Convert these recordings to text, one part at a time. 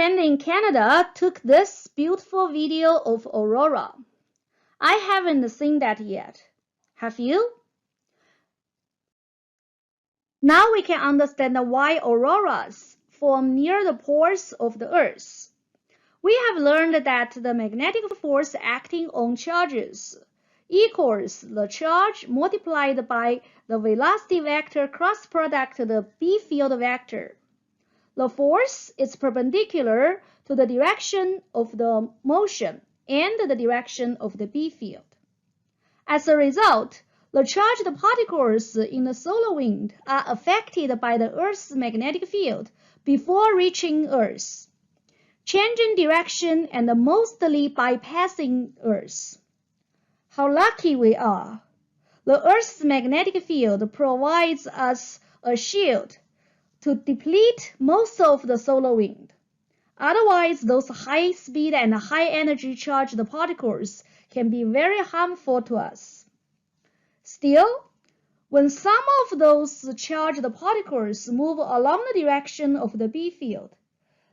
friend in Canada took this beautiful video of Aurora. I haven't seen that yet. Have you? Now we can understand why auroras form near the poles of the Earth. We have learned that the magnetic force acting on charges equals the charge multiplied by the velocity vector cross product the B field vector. The force is perpendicular to the direction of the motion and the direction of the B field. As a result, the charged particles in the solar wind are affected by the Earth's magnetic field before reaching Earth, changing direction and mostly bypassing Earth. How lucky we are! The Earth's magnetic field provides us a shield to deplete most of the solar wind. Otherwise, those high-speed and high-energy charged particles can be very harmful to us. Still, when some of those charged particles move along the direction of the B field,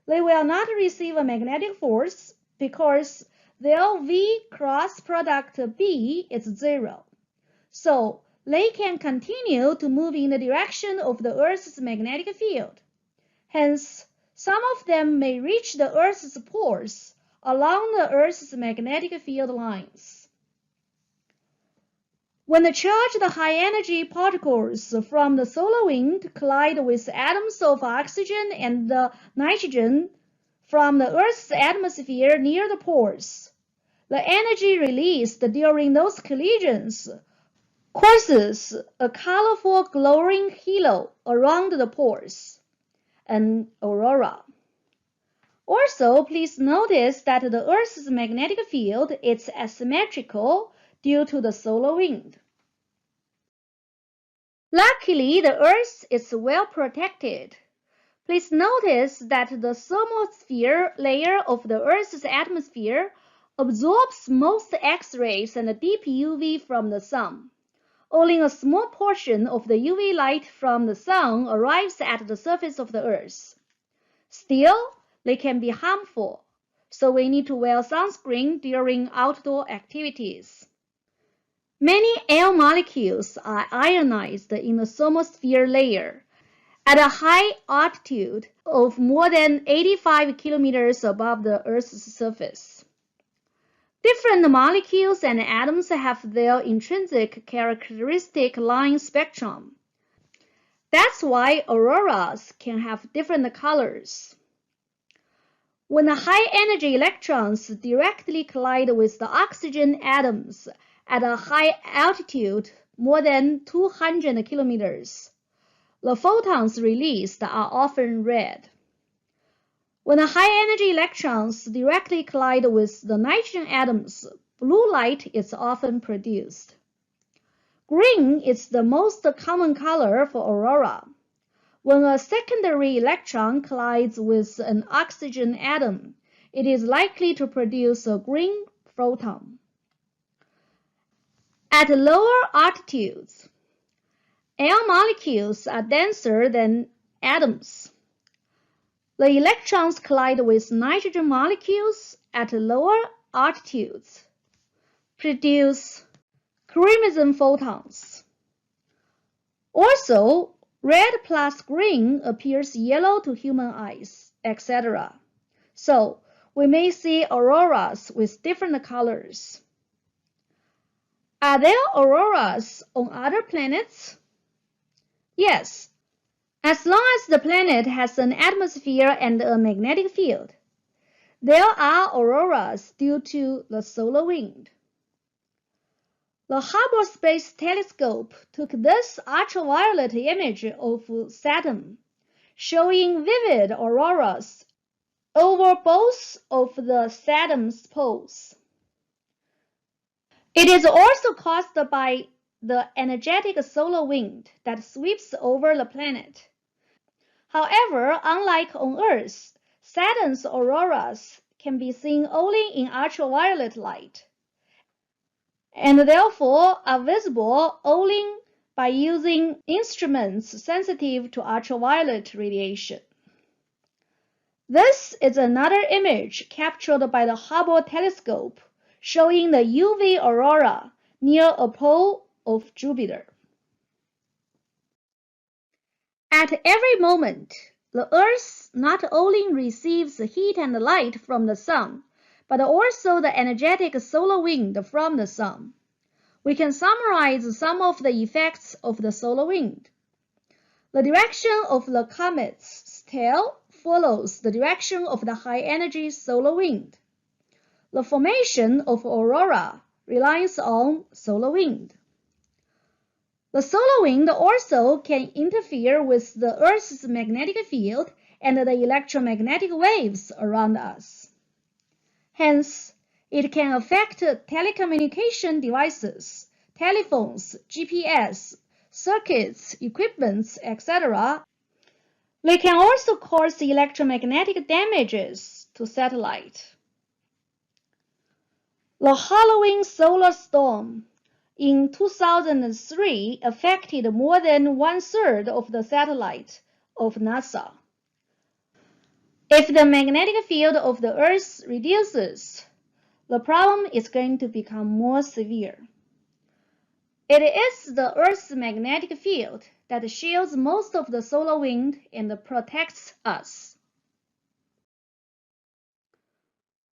they will not receive a magnetic force because their V cross product B is 0. So, they can continue to move in the direction of the Earth's magnetic field. Hence, some of them may reach the Earth's poles along the Earth's magnetic field lines. When the charged high-energy particles from the solar wind collide with atoms of oxygen and nitrogen from the Earth's atmosphere near the poles, the energy released during those collisions causes a colorful glowing halo around the poles, an aurora. Also, please notice that the Earth's magnetic field is asymmetrical due to the solar wind. Luckily, the Earth is well protected. Please notice that the thermosphere layer of the Earth's atmosphere absorbs most X-rays and deep UV from the sun. Only a small portion of the UV light from the sun arrives at the surface of the Earth. Still, they can be harmful, so we need to wear sunscreen during outdoor activities. Many air molecules are ionized in the thermosphere layer at a high altitude of more than 85 kilometers above the Earth's surface. Different molecules and atoms have their intrinsic characteristic line spectrum. That's why auroras can have different colors. When the high-energy electrons directly collide with the oxygen atoms at a high altitude, more than 200 kilometers, the photons released are often red. When the high-energy electrons directly collide with the nitrogen atoms, blue light is often produced. Green is the most common color for aurora. When a secondary electron collides with an oxygen atom, it is likely to produce a green photon. At lower altitudes, air molecules are denser than atoms. The electrons collide with nitrogen molecules at lower altitudes, produce crimson photons. Also, red plus green appears yellow to human eyes, etc. So, we may see auroras with different colors. Are there auroras on other planets? Yes. As long as the planet has an atmosphere and a magnetic field, there are auroras due to the solar wind. The Hubble Space Telescope took this ultraviolet image of Saturn, showing vivid auroras over both of the Saturn's poles. It is also caused by the energetic solar wind that sweeps over the planet. However, unlike on Earth, Saturn's auroras can be seen only in ultraviolet light, and therefore are visible only by using instruments sensitive to ultraviolet radiation. This is another image captured by the Hubble telescope showing the UV aurora near a pole of Jupiter. At every moment, the Earth not only receives heat and light from the Sun, but also the energetic solar wind from the Sun. We can summarize some of the effects of the solar wind. The direction of the comet's tail follows the direction of the high-energy solar wind. The formation of aurora relies on solar wind. The solar wind also can interfere with the Earth's magnetic field and the electromagnetic waves around us. Hence, it can affect telecommunication devices, telephones, GPS, circuits, equipments, etc. They can also cause electromagnetic damages to satellites. The Halloween solar storm in 2003 affected more than one-third of the satellites of NASA. If the magnetic field of the Earth reduces, the problem is going to become more severe. It is the Earth's magnetic field that shields most of the solar wind and protects us.